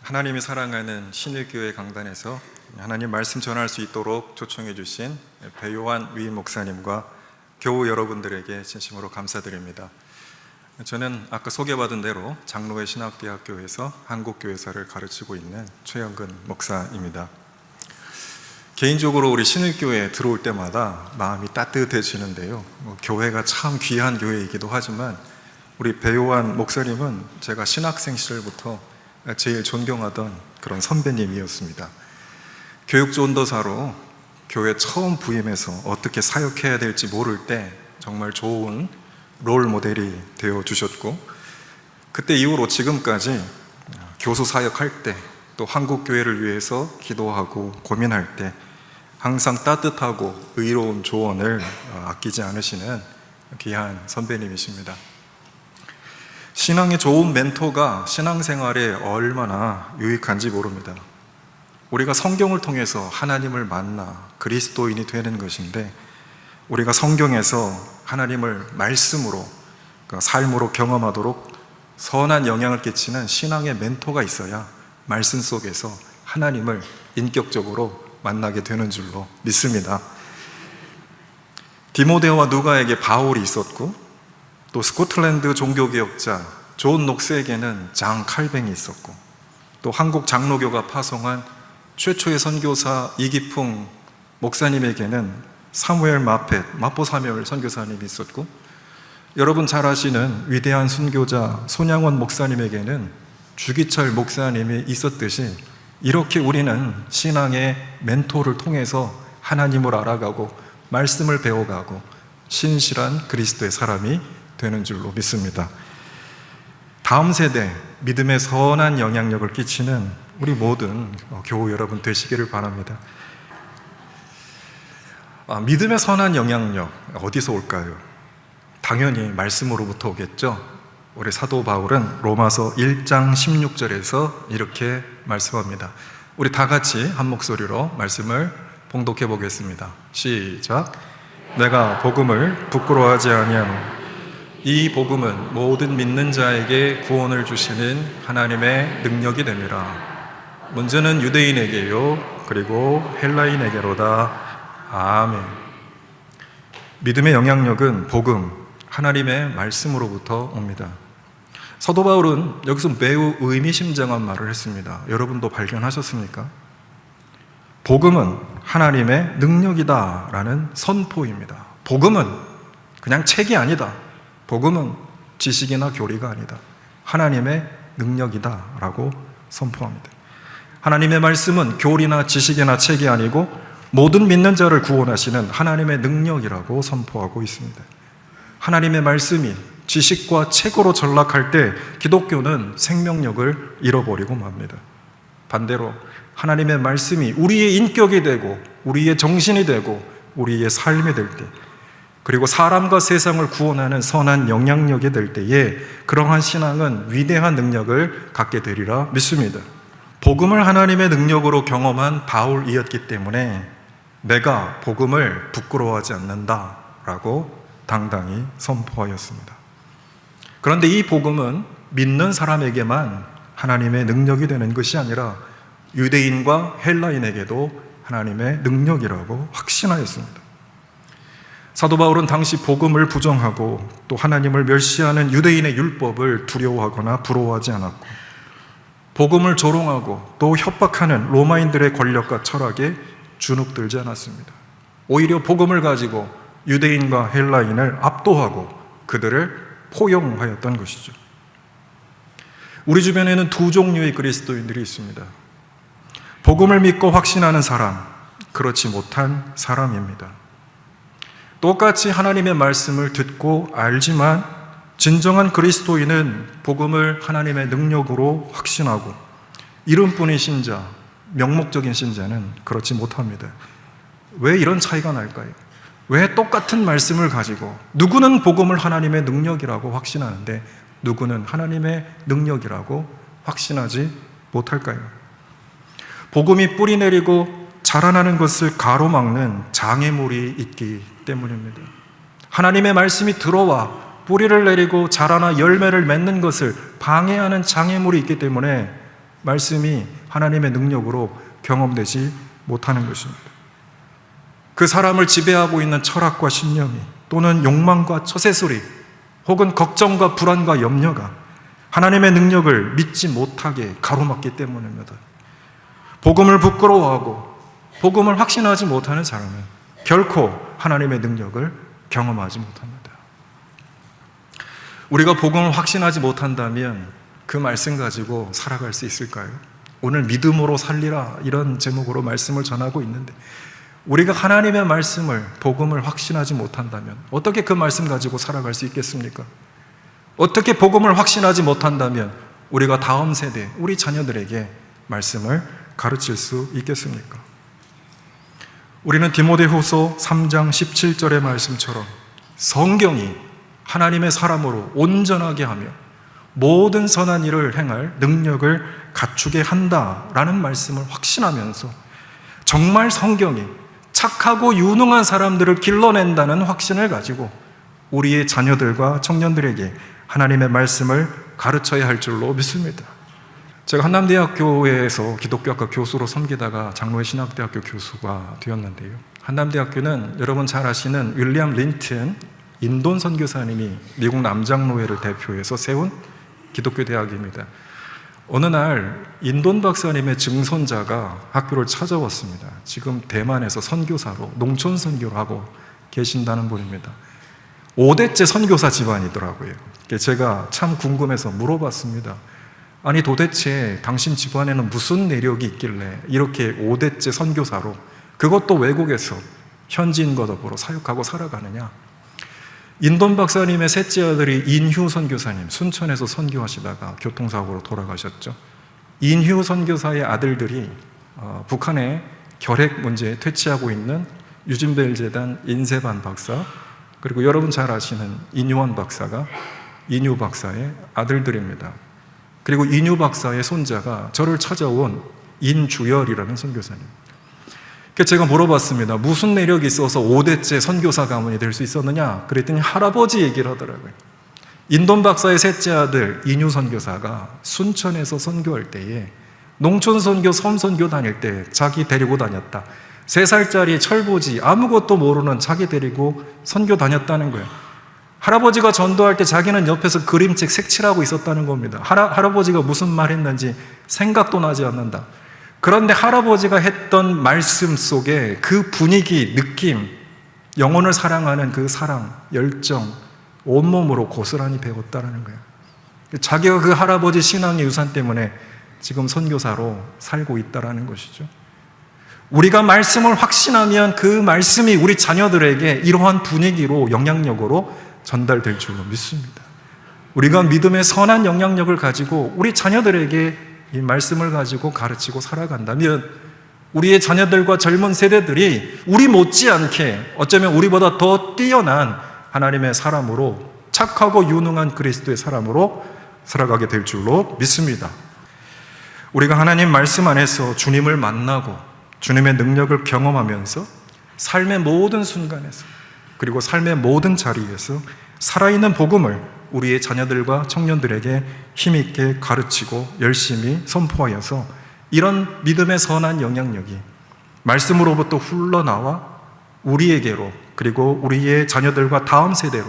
하나님이 사랑하는 신일교회 강단에서 하나님 말씀 전할 수 있도록 초청해 주신 배요한 위임 목사님과 교우 여러분들에게 진심으로 감사드립니다. 저는 아까 소개받은 대로 장로회 신학대학교에서 한국교회사를 가르치고 있는 최영근 목사입니다. 개인적으로 우리 신일교회에 들어올 때마다 마음이 따뜻해지는데요, 교회가 참 귀한 교회이기도 하지만 우리 배요한 목사님은 제가 신학생 시절부터 제일 존경하던 그런 선배님이었습니다. 교육전도사로 교회 처음 부임해서 어떻게 사역해야 될지 모를 때 정말 좋은 롤 모델이 되어주셨고, 그때 이후로 지금까지 교수 사역할 때, 또 한국교회를 위해서 기도하고 고민할 때 항상 따뜻하고 의로운 조언을 아끼지 않으시는 귀한 선배님이십니다. 신앙의 좋은 멘토가 신앙생활에 얼마나 유익한지 모릅니다. 우리가 성경을 통해서 하나님을 만나 그리스도인이 되는 것인데, 우리가 성경에서 하나님을 말씀으로, 삶으로 경험하도록 선한 영향을 끼치는 신앙의 멘토가 있어야 말씀 속에서 하나님을 인격적으로 만나게 되는 줄로 믿습니다. 디모데와 누가에게 바울이 있었고, 또 스코틀랜드 종교개혁자 존 녹스에게는 장 칼뱅이 있었고, 또 한국 장로교가 파송한 최초의 선교사 이기풍 목사님에게는 사무엘 마포 사무엘 선교사님이 있었고, 여러분 잘 아시는 위대한 순교자 손양원 목사님에게는 주기철 목사님이 있었듯이, 이렇게 우리는 신앙의 멘토를 통해서 하나님을 알아가고 말씀을 배워가고 신실한 그리스도의 사람이 되는 줄로 믿습니다. 다음 세대 믿음의 선한 영향력을 끼치는 우리 모든 교우 여러분 되시기를 바랍니다. 믿음의 선한 영향력 어디서 올까요? 당연히 말씀으로부터 오겠죠. 우리 사도 바울은 로마서 1장 16절에서 이렇게 말씀합니다. 우리 다 같이 한 목소리로 말씀을 봉독해 보겠습니다. 시작. 내가 복음을 부끄러워하지 아니하노. 이 복음은 모든 믿는 자에게 구원을 주시는 하나님의 능력이 됨이라. 먼저는 유대인에게요, 그리고 헬라인에게로다. 아멘. 믿음의 영향력은 복음, 하나님의 말씀으로부터 옵니다. 사도 바울은 여기서 매우 의미심장한 말을 했습니다. 여러분도 발견하셨습니까? 복음은 하나님의 능력이다 라는 선포입니다. 복음은 그냥 책이 아니다. 복음은 지식이나 교리가 아니다. 하나님의 능력이다 라고 선포합니다. 하나님의 말씀은 교리나 지식이나 책이 아니고 모든 믿는 자를 구원하시는 하나님의 능력이라고 선포하고 있습니다. 하나님의 말씀이 지식과 책으로 전락할 때 기독교는 생명력을 잃어버리고 맙니다. 반대로 하나님의 말씀이 우리의 인격이 되고 우리의 정신이 되고 우리의 삶이 될 때, 그리고 사람과 세상을 구원하는 선한 영향력이 될 때에 그러한 신앙은 위대한 능력을 갖게 되리라 믿습니다. 복음을 하나님의 능력으로 경험한 바울이었기 때문에 내가 복음을 부끄러워하지 않는다라고 당당히 선포하였습니다. 그런데 이 복음은 믿는 사람에게만 하나님의 능력이 되는 것이 아니라 유대인과 헬라인에게도 하나님의 능력이라고 확신하였습니다. 사도 바울은 당시 복음을 부정하고 또 하나님을 멸시하는 유대인의 율법을 두려워하거나 부러워하지 않았고, 복음을 조롱하고 또 협박하는 로마인들의 권력과 철학에 주눅들지 않았습니다. 오히려 복음을 가지고 유대인과 헬라인을 압도하고 그들을 포용하였던 것이죠. 우리 주변에는 두 종류의 그리스도인들이 있습니다. 복음을 믿고 확신하는 사람, 그렇지 못한 사람입니다. 똑같이 하나님의 말씀을 듣고 알지만 진정한 그리스도인은 복음을 하나님의 능력으로 확신하고, 이름뿐인 신자, 명목적인 신자는 그렇지 못합니다. 왜 이런 차이가 날까요? 왜 똑같은 말씀을 가지고 누구는 복음을 하나님의 능력이라고 확신하는데 누구는 하나님의 능력이라고 확신하지 못할까요? 복음이 뿌리 내리고 자라나는 것을 가로막는 장애물이 있기 때문입니다. 하나님의 말씀이 들어와 뿌리를 내리고 자라나 열매를 맺는 것을 방해하는 장애물이 있기 때문에 말씀이 하나님의 능력으로 경험되지 못하는 것입니다. 그 사람을 지배하고 있는 철학과 신념이, 또는 욕망과 처세소리, 혹은 걱정과 불안과 염려가 하나님의 능력을 믿지 못하게 가로막기 때문입니다. 복음을 부끄러워하고 복음을 확신하지 못하는 사람은 결코 하나님의 능력을 경험하지 못합니다. 우리가 복음을 확신하지 못한다면 그 말씀 가지고 살아갈 수 있을까요? 오늘 믿음으로 살리라, 이런 제목으로 말씀을 전하고 있는데, 우리가 하나님의 말씀을, 복음을 확신하지 못한다면 어떻게 그 말씀 가지고 살아갈 수 있겠습니까? 어떻게 복음을 확신하지 못한다면 우리가 다음 세대, 우리 자녀들에게 말씀을 가르칠 수 있겠습니까? 우리는 디모데후서 3장 17절의 말씀처럼 성경이 하나님의 사람으로 온전하게 하며 모든 선한 일을 행할 능력을 갖추게 한다라는 말씀을 확신하면서 정말 성경이 착하고 유능한 사람들을 길러낸다는 확신을 가지고 우리의 자녀들과 청년들에게 하나님의 말씀을 가르쳐야 할 줄로 믿습니다. 제가 한남대학교에서 기독교학과 교수로 섬기다가 장로회 신학대학교 교수가 되었는데요, 한남대학교는 여러분 잘 아시는 윌리엄 린튼 인돈 선교사님이 미국 남장로회를 대표해서 세운 기독교 대학입니다. 어느 날 인돈 박사님의 증손자가 학교를 찾아왔습니다. 지금 대만에서 선교사로, 농촌 선교를 하고 계신다는 분입니다. 5대째 선교사 집안이더라고요. 제가 참 궁금해서 물어봤습니다. 아니, 도대체 당신 집안에는 무슨 내력이 있길래 이렇게 5대째 선교사로, 그것도 외국에서 현지인과 더불어 사역하고 살아가느냐? 인돈 박사님의 셋째 아들이 인휴 선교사님, 순천에서 선교하시다가 교통사고로 돌아가셨죠. 인휴 선교사의 아들들이 북한의 결핵 문제에 퇴치하고 있는 유진벨 재단 인세반 박사, 그리고 여러분 잘 아시는 인유원 박사가 인유 박사의 아들들입니다. 그리고 인유 박사의 손자가 저를 찾아온 인주열이라는 선교사님. 제가 물어봤습니다. 무슨 매력이 있어서 5대째 선교사 가문이 될 수 있었느냐? 그랬더니 할아버지 얘기를 하더라고요. 인돈 박사의 셋째 아들 인유 선교사가 순천에서 선교할 때에 농촌 선교, 섬 선교 다닐 때 자기 데리고 다녔다. 3살짜리 철부지, 아무것도 모르는 자기 데리고 선교 다녔다는 거예요. 할아버지가 전도할 때 자기는 옆에서 그림책 색칠하고 있었다는 겁니다. 할아버지가 무슨 말 했는지 생각도 나지 않는다. 그런데 할아버지가 했던 말씀 속에 그 분위기, 느낌, 영혼을 사랑하는 그 사랑, 열정, 온몸으로 고스란히 배웠다는 거예요. 자기가 그 할아버지 신앙의 유산 때문에 지금 선교사로 살고 있다는 것이죠. 우리가 말씀을 확신하면 그 말씀이 우리 자녀들에게 이러한 분위기로, 영향력으로 전달될 줄로 믿습니다. 우리가 믿음의 선한 영향력을 가지고 우리 자녀들에게 이 말씀을 가지고 가르치고 살아간다면 우리의 자녀들과 젊은 세대들이 우리 못지않게, 어쩌면 우리보다 더 뛰어난 하나님의 사람으로, 착하고 유능한 그리스도의 사람으로 살아가게 될 줄로 믿습니다. 우리가 하나님 말씀 안에서 주님을 만나고 주님의 능력을 경험하면서 삶의 모든 순간에서, 그리고 삶의 모든 자리에서 살아있는 복음을 우리의 자녀들과 청년들에게 힘있게 가르치고 열심히 선포하여서 이런 믿음의 선한 영향력이 말씀으로부터 흘러나와 우리에게로, 그리고 우리의 자녀들과 다음 세대로,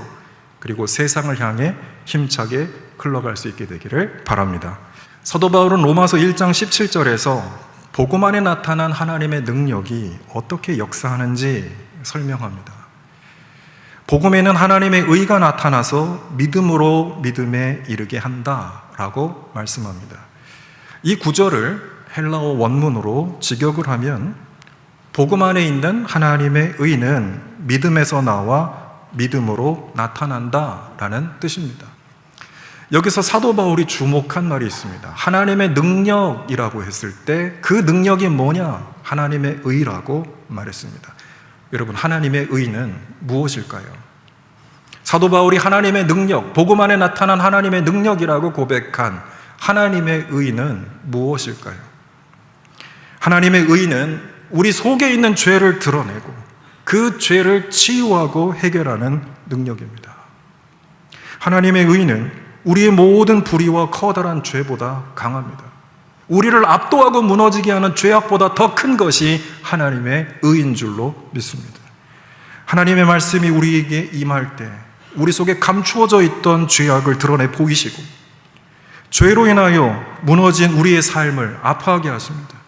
그리고 세상을 향해 힘차게 흘러갈 수 있게 되기를 바랍니다. 사도 바울은 로마서 1장 17절에서 복음 안에 나타난 하나님의 능력이 어떻게 역사하는지 설명합니다. 복음에는 하나님의 의가 나타나서 믿음으로 믿음에 이르게 한다라고 말씀합니다. 이 구절을 헬라어 원문으로 직역을 하면 복음 안에 있는 하나님의 의는 믿음에서 나와 믿음으로 나타난다라는 뜻입니다. 여기서 사도 바울이 주목한 말이 있습니다. 하나님의 능력이라고 했을 때 그 능력이 뭐냐? 하나님의 의라고 말했습니다. 여러분, 하나님의 의는 무엇일까요? 사도 바울이 하나님의 능력, 복음 안에 나타난 하나님의 능력이라고 고백한 하나님의 의는 무엇일까요? 하나님의 의는 우리 속에 있는 죄를 드러내고 그 죄를 치유하고 해결하는 능력입니다. 하나님의 의는 우리의 모든 불의와 커다란 죄보다 강합니다. 우리를 압도하고 무너지게 하는 죄악보다 더 큰 것이 하나님의 의인 줄로 믿습니다. 하나님의 말씀이 우리에게 임할 때 우리 속에 감추어져 있던 죄악을 드러내 보이시고 죄로 인하여 무너진 우리의 삶을 아파하게 하십니다.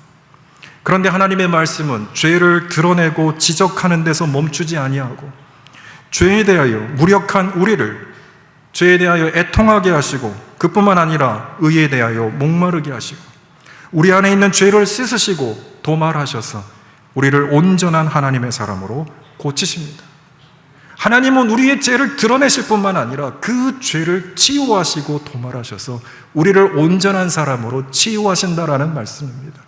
그런데 하나님의 말씀은 죄를 드러내고 지적하는 데서 멈추지 아니하고 죄에 대하여 무력한 우리를 죄에 대하여 애통하게 하시고 그뿐만 아니라 의에 대하여 목마르게 하시고 우리 안에 있는 죄를 씻으시고 도말하셔서 우리를 온전한 하나님의 사람으로 고치십니다. 하나님은 우리의 죄를 드러내실 뿐만 아니라 그 죄를 치유하시고 도말하셔서 우리를 온전한 사람으로 치유하신다라는 말씀입니다.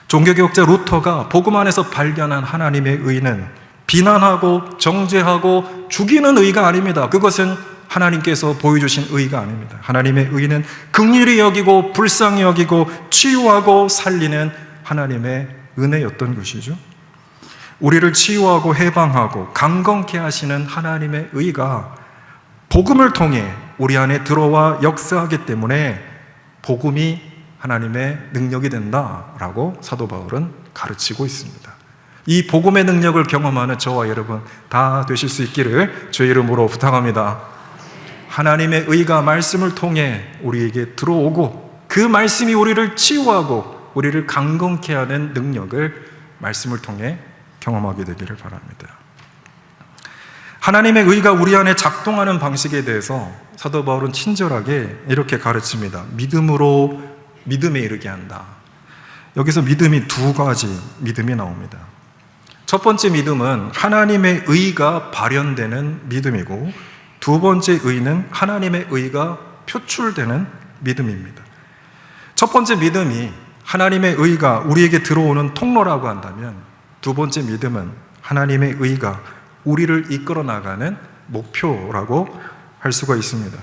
종교개혁자 루터가 복음 안에서 발견한 하나님의 의는 비난하고 정죄하고 죽이는 의가 아닙니다. 그것은 하나님께서 보여주신 의가 아닙니다. 하나님의 의는 긍휼히 여기고 불쌍히 여기고 치유하고 살리는 하나님의 은혜였던 것이죠. 우리를 치유하고 해방하고 강건케 하시는 하나님의 의가 복음을 통해 우리 안에 들어와 역사하기 때문에 복음이 하나님의 능력이 된다라고 사도 바울은 가르치고 있습니다. 이 복음의 능력을 경험하는 저와 여러분 다 되실 수 있기를 주의 이름으로 부탁합니다. 하나님의 의가 말씀을 통해 우리에게 들어오고 그 말씀이 우리를 치유하고 우리를 강건케 하는 능력을 말씀을 통해 경험하게 되기를 바랍니다. 하나님의 의가 우리 안에 작동하는 방식에 대해서 사도 바울은 친절하게 이렇게 가르칩니다. 믿음으로 믿음에 이르게 한다. 여기서 믿음이 두 가지 믿음이 나옵니다. 첫 번째 믿음은 하나님의 의가 발현되는 믿음이고 두 번째 의는 하나님의 의가 표출되는 믿음입니다. 첫 번째 믿음이 하나님의 의가 우리에게 들어오는 통로라고 한다면 두 번째 믿음은 하나님의 의가 우리를 이끌어 나가는 목표라고 할 수가 있습니다.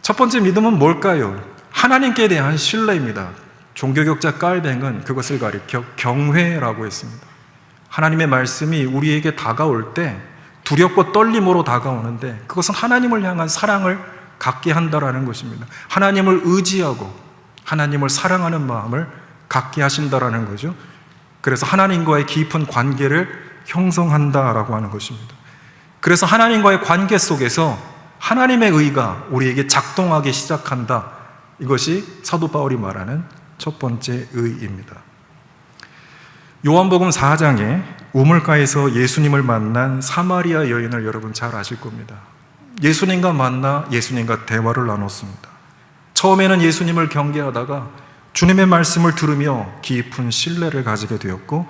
첫 번째 믿음은 뭘까요? 하나님께 대한 신뢰입니다. 종교개혁자 깔뱅은 그것을 가리켜 경외라고 했습니다. 하나님의 말씀이 우리에게 다가올 때 두렵고 떨림으로 다가오는데 그것은 하나님을 향한 사랑을 갖게 한다라는 것입니다. 하나님을 의지하고 하나님을 사랑하는 마음을 갖게 하신다라는 거죠. 그래서 하나님과의 깊은 관계를 형성한다라고 하는 것입니다. 그래서 하나님과의 관계 속에서 하나님의 의가 우리에게 작동하기 시작한다. 이것이 사도 바울이 말하는 첫 번째 의입니다. 요한복음 4장에 우물가에서 예수님을 만난 사마리아 여인을 여러분 잘 아실 겁니다. 예수님과 만나 예수님과 대화를 나눴습니다. 처음에는 예수님을 경계하다가 주님의 말씀을 들으며 깊은 신뢰를 가지게 되었고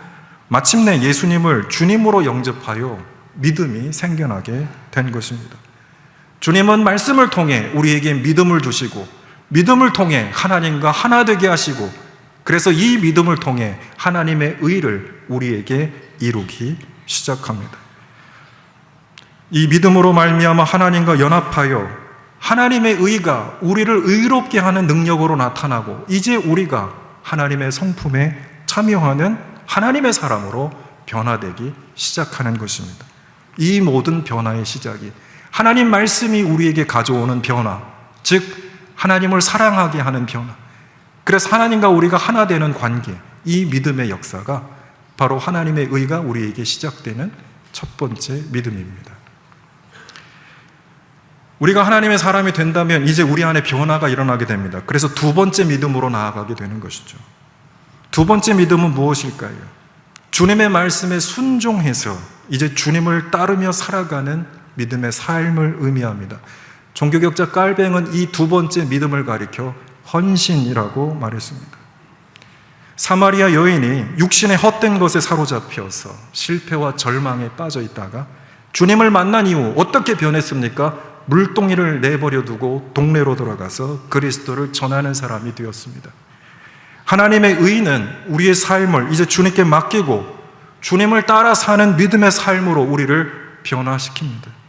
마침내 예수님을 주님으로 영접하여 믿음이 생겨나게 된 것입니다. 주님은 말씀을 통해 우리에게 믿음을 주시고 믿음을 통해 하나님과 하나 되게 하시고 그래서 이 믿음을 통해 하나님의 의를 우리에게 이루기 시작합니다. 이 믿음으로 말미암아 하나님과 연합하여 하나님의 의가 우리를 의롭게 하는 능력으로 나타나고 이제 우리가 하나님의 성품에 참여하는 하나님의 사람으로 변화되기 시작하는 것입니다. 이 모든 변화의 시작이 하나님 말씀이 우리에게 가져오는 변화, 즉 하나님을 사랑하게 하는 변화, 그래서 하나님과 우리가 하나 되는 관계, 이 믿음의 역사가 바로 하나님의 의가 우리에게 시작되는 첫 번째 믿음입니다. 우리가 하나님의 사람이 된다면 이제 우리 안에 변화가 일어나게 됩니다. 그래서 두 번째 믿음으로 나아가게 되는 것이죠. 두 번째 믿음은 무엇일까요? 주님의 말씀에 순종해서 이제 주님을 따르며 살아가는 믿음의 삶을 의미합니다. 종교개혁자 깔뱅은 이 두 번째 믿음을 가리켜 헌신이라고 말했습니다. 사마리아 여인이 육신의 헛된 것에 사로잡혀서 실패와 절망에 빠져 있다가 주님을 만난 이후 어떻게 변했습니까? 물동이를 내버려 두고 동네로 돌아가서 그리스도를 전하는 사람이 되었습니다. 하나님의 의는 우리의 삶을 이제 주님께 맡기고 주님을 따라 사는 믿음의 삶으로 우리를 변화시킵니다.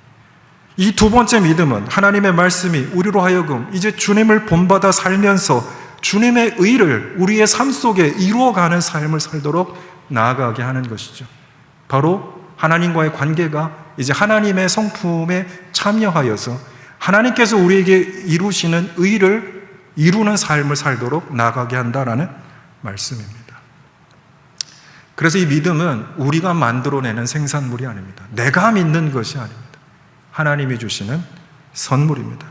이 두 번째 믿음은 하나님의 말씀이 우리로 하여금 이제 주님을 본받아 살면서 주님의 의를 우리의 삶 속에 이루어가는 삶을 살도록 나아가게 하는 것이죠. 바로 하나님과의 관계가 이제 하나님의 성품에 참여하여서 하나님께서 우리에게 이루시는 의를 이루는 삶을 살도록 나가게 한다라는 말씀입니다. 그래서 이 믿음은 우리가 만들어내는 생산물이 아닙니다. 내가 믿는 것이 아닙니다. 하나님이 주시는 선물입니다.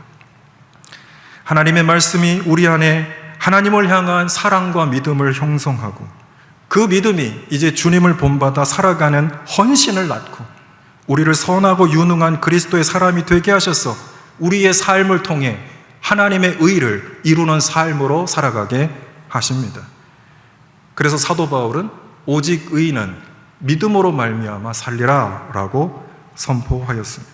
하나님의 말씀이 우리 안에 하나님을 향한 사랑과 믿음을 형성하고 그 믿음이 이제 주님을 본받아 살아가는 헌신을 낳고 우리를 선하고 유능한 그리스도의 사람이 되게 하셔서 우리의 삶을 통해 하나님의 의를 이루는 삶으로 살아가게 하십니다. 그래서 사도 바울은 오직 의인은 믿음으로 말미암아 살리라 라고 선포하였습니다.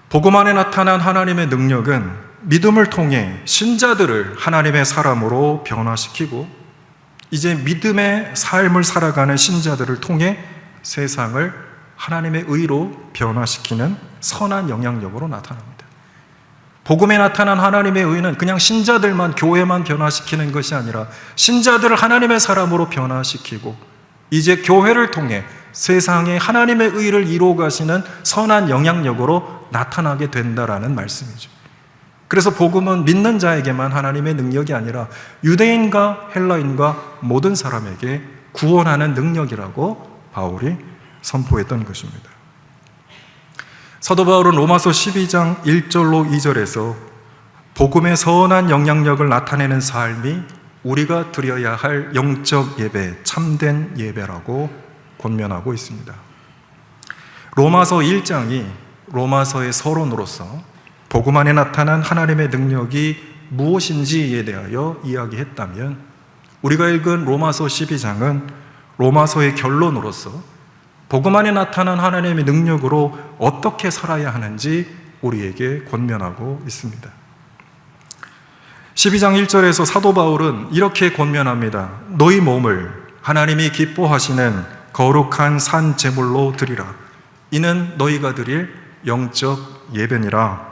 복음 안에 나타난 하나님의 능력은 믿음을 통해 신자들을 하나님의 사람으로 변화시키고 이제 믿음의 삶을 살아가는 신자들을 통해 세상을 하나님의 의로 변화시키는 선한 영향력으로 나타납니다. 복음에 나타난 하나님의 의는 그냥 신자들만, 교회만 변화시키는 것이 아니라 신자들을 하나님의 사람으로 변화시키고 이제 교회를 통해 세상에 하나님의 의를 이루어 가시는 선한 영향력으로 나타나게 된다라는 말씀이죠. 그래서 복음은 믿는 자에게만 하나님의 능력이 아니라 유대인과 헬라인과 모든 사람에게 구원하는 능력이라고 바울이 선포했던 것입니다. 사도 바울은 로마서 12장 1절로 2절에서 복음의 선한 영향력을 나타내는 삶이 우리가 드려야 할 영적 예배, 참된 예배라고 권면하고 있습니다. 로마서 1장이 로마서의 서론으로서 복음 안에 나타난 하나님의 능력이 무엇인지에 대하여 이야기했다면 우리가 읽은 로마서 12장은 로마서의 결론으로서 복음 안에 나타난 하나님의 능력으로 어떻게 살아야 하는지 우리에게 권면하고 있습니다. 12장 1절에서 사도 바울은 이렇게 권면합니다. 너희 몸을 하나님이 기뻐하시는 거룩한 산 제물로 드리라. 이는 너희가 드릴 영적 예배니라.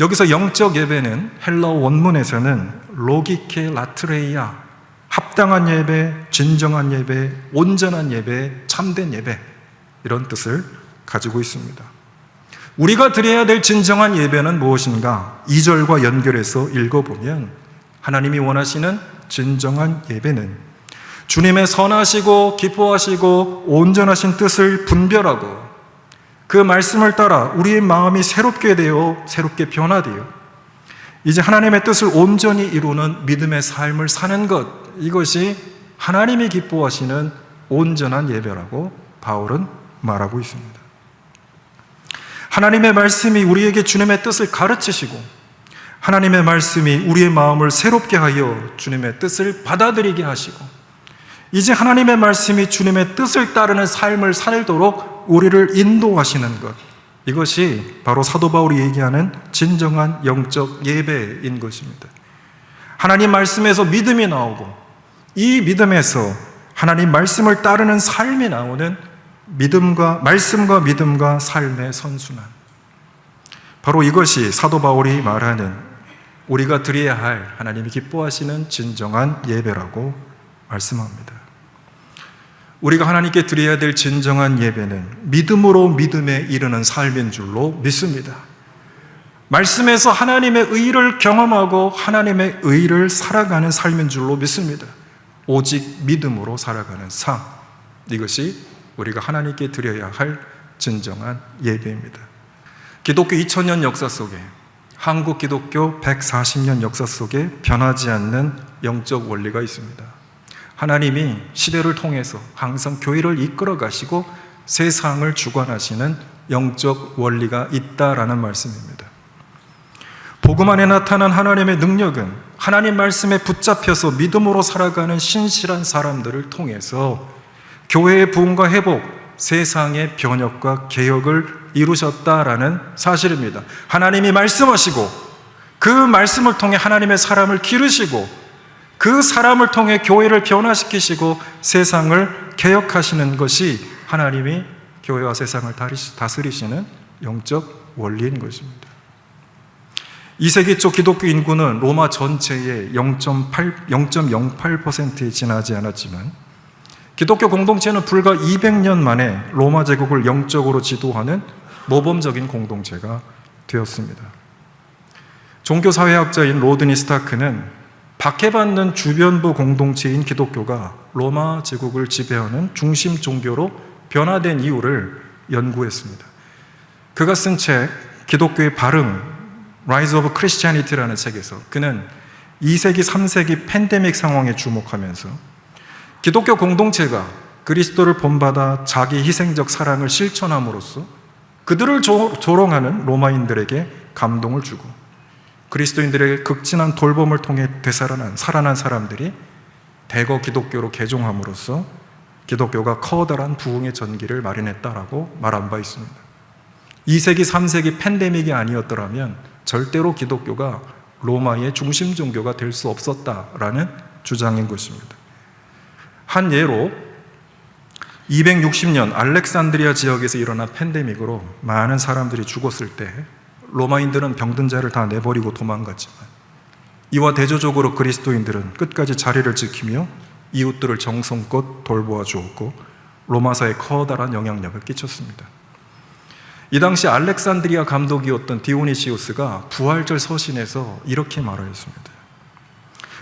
여기서 영적 예배는 헬라어 원문에서는 로기케 라트레이아, 합당한 예배, 진정한 예배, 온전한 예배, 참된 예배, 이런 뜻을 가지고 있습니다. 우리가 드려야 될 진정한 예배는 무엇인가? 2절과 연결해서 읽어보면 하나님이 원하시는 진정한 예배는 주님의 선하시고 기뻐하시고 온전하신 뜻을 분별하고 그 말씀을 따라 우리의 마음이 새롭게 변화되어 이제 하나님의 뜻을 온전히 이루는 믿음의 삶을 사는 것, 이것이 하나님이 기뻐하시는 온전한 예배라고 바울은 말하고 있습니다. 하나님의 말씀이 우리에게 주님의 뜻을 가르치시고 하나님의 말씀이 우리의 마음을 새롭게 하여 주님의 뜻을 받아들이게 하시고 이제 하나님의 말씀이 주님의 뜻을 따르는 삶을 살도록 우리를 인도하시는 것, 이것이 바로 사도 바울이 얘기하는 진정한 영적 예배인 것입니다. 하나님 말씀에서 믿음이 나오고 이 믿음에서 하나님 말씀을 따르는 삶이 나오는 말씀과 믿음과 삶의 선순환, 바로 이것이 사도 바울이 말하는 우리가 드려야 할 하나님이 기뻐하시는 진정한 예배라고 말씀합니다. 우리가 하나님께 드려야 될 진정한 예배는 믿음으로 믿음에 이르는 삶인 줄로 믿습니다. 말씀에서 하나님의 의를 경험하고 하나님의 의를 살아가는 삶인 줄로 믿습니다. 오직 믿음으로 살아가는 삶, 이것이 우리가 하나님께 드려야 할 진정한 예배입니다. 기독교 2000년 역사 속에, 한국 기독교 140년 역사 속에 변하지 않는 영적 원리가 있습니다. 하나님이 시대를 통해서 항상 교회를 이끌어 가시고 세상을 주관하시는 영적 원리가 있다라는 말씀입니다. 복음 안에 나타난 하나님의 능력은 하나님 말씀에 붙잡혀서 믿음으로 살아가는 신실한 사람들을 통해서 교회의 부흥과 회복, 세상의 변혁과 개혁을 이루셨다라는 사실입니다. 하나님이 말씀하시고 그 말씀을 통해 하나님의 사람을 기르시고 그 사람을 통해 교회를 변화시키시고 세상을 개혁하시는 것이 하나님이 교회와 세상을 다스리시는 영적 원리인 것입니다. 2세기 초 기독교 인구는 로마 전체의 0.08%에 지나지 않았지만 기독교 공동체는 불과 200년 만에 로마 제국을 영적으로 지도하는 모범적인 공동체가 되었습니다. 종교사회학자인 로드니 스타크는 박해받는 주변부 공동체인 기독교가 로마 제국을 지배하는 중심 종교로 변화된 이유를 연구했습니다. 그가 쓴 책 기독교의 발흥 Rise of Christianity라는 책에서 그는 2세기, 3세기 팬데믹 상황에 주목하면서 기독교 공동체가 그리스도를 본받아 자기 희생적 사랑을 실천함으로써 그들을 조롱하는 로마인들에게 감동을 주고 그리스도인들에게 극진한 돌봄을 통해 살아난 사람들이 대거 기독교로 개종함으로써 기독교가 커다란 부흥의 전기를 마련했다라고 말한 바 있습니다. 2세기, 3세기 팬데믹이 아니었더라면 절대로 기독교가 로마의 중심 종교가 될 수 없었다라는 주장인 것입니다. 한 예로 260년 알렉산드리아 지역에서 일어난 팬데믹으로 많은 사람들이 죽었을 때 로마인들은 병든 자를 다 내버리고 도망갔지만 이와 대조적으로 그리스도인들은 끝까지 자리를 지키며 이웃들을 정성껏 돌보아 주었고 로마사에 커다란 영향력을 끼쳤습니다. 이 당시 알렉산드리아 감독이었던 디오니시우스가 부활절 서신에서 이렇게 말하였습니다.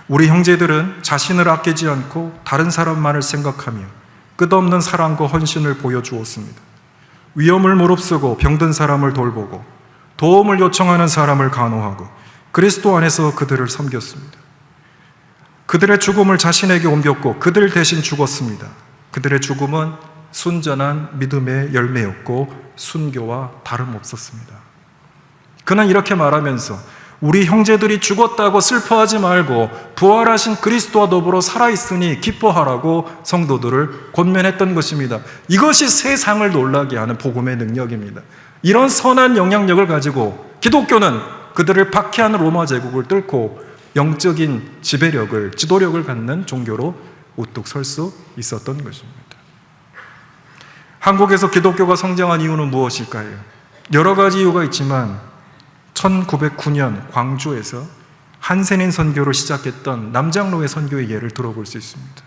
우리 형제들은 자신을 아끼지 않고 다른 사람만을 생각하며 끝없는 사랑과 헌신을 보여주었습니다. 위험을 무릅쓰고 병든 사람을 돌보고 도움을 요청하는 사람을 간호하고 그리스도 안에서 그들을 섬겼습니다. 그들의 죽음을 자신에게 옮겼고 그들 대신 죽었습니다. 그들의 죽음은 순전한 믿음의 열매였고 순교와 다름없었습니다. 그는 이렇게 말하면서 우리 형제들이 죽었다고 슬퍼하지 말고 부활하신 그리스도와 더불어 살아있으니 기뻐하라고 성도들을 권면했던 것입니다. 이것이 세상을 놀라게 하는 복음의 능력입니다. 이런 선한 영향력을 가지고 기독교는 그들을 박해하는 로마 제국을 뚫고 영적인 지배력을, 지도력을 갖는 종교로 우뚝 설 수 있었던 것입니다. 한국에서 기독교가 성장한 이유는 무엇일까요? 여러 가지 이유가 있지만 1909년 광주에서 한센인 선교를 시작했던 남장로의 선교의 예를 들어볼 수 있습니다.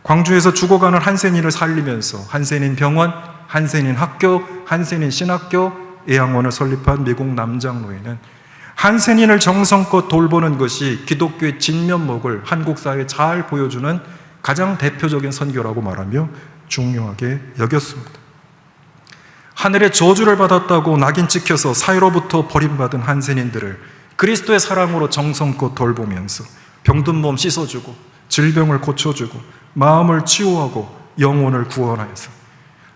광주에서 죽어가는 한센인을 살리면서 한센인 병원, 한센인 학교, 한센인 신학교, 예양원을 설립한 미국 남장로에는 한센인을 정성껏 돌보는 것이 기독교의 진면목을 한국 사회에 잘 보여주는 가장 대표적인 선교라고 말하며 중요하게 여겼습니다. 하늘의 저주를 받았다고 낙인 찍혀서 사회로부터 버림받은 한센인들을 그리스도의 사랑으로 정성껏 돌보면서 병든 몸 씻어주고 질병을 고쳐주고 마음을 치유하고 영혼을 구원하여서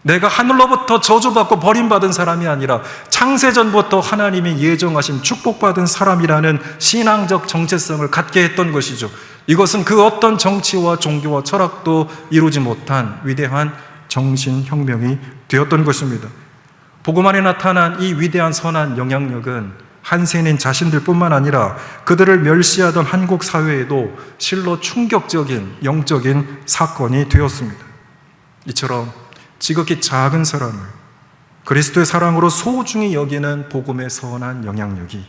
내가 하늘로부터 저주받고 버림받은 사람이 아니라 창세전부터 하나님이 예정하신 축복받은 사람이라는 신앙적 정체성을 갖게 했던 것이죠. 이것은 그 어떤 정치와 종교와 철학도 이루지 못한 위대한 정신혁명이 되었던 것입니다. 복음 안에 나타난 이 위대한 선한 영향력은 한센인 자신들뿐만 아니라 그들을 멸시하던 한국 사회에도 실로 충격적인 영적인 사건이 되었습니다. 이처럼 지극히 작은 사람을 그리스도의 사랑으로 소중히 여기는 복음의 선한 영향력이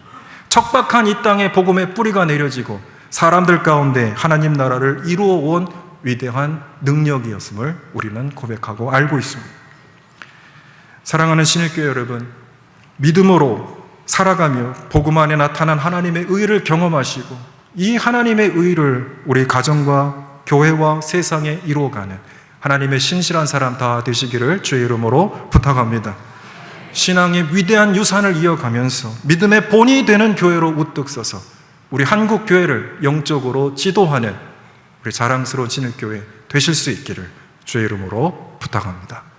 척박한 이 땅에 복음의 뿌리가 내려지고 사람들 가운데 하나님 나라를 이루어 온 위대한 능력이었음을 우리는 고백하고 알고 있습니다. 사랑하는 신일교회 여러분, 믿음으로 살아가며 복음 안에 나타난 하나님의 의를 경험하시고 이 하나님의 의를 우리 가정과 교회와 세상에 이루어가는 하나님의 신실한 사람 다 되시기를 주의 이름으로 부탁합니다. 신앙의 위대한 유산을 이어가면서 믿음의 본이 되는 교회로 우뚝 서서 우리 한국 교회를 영적으로 지도하는 우리 자랑스러운 신일교회 되실 수 있기를 주의 이름으로 부탁합니다.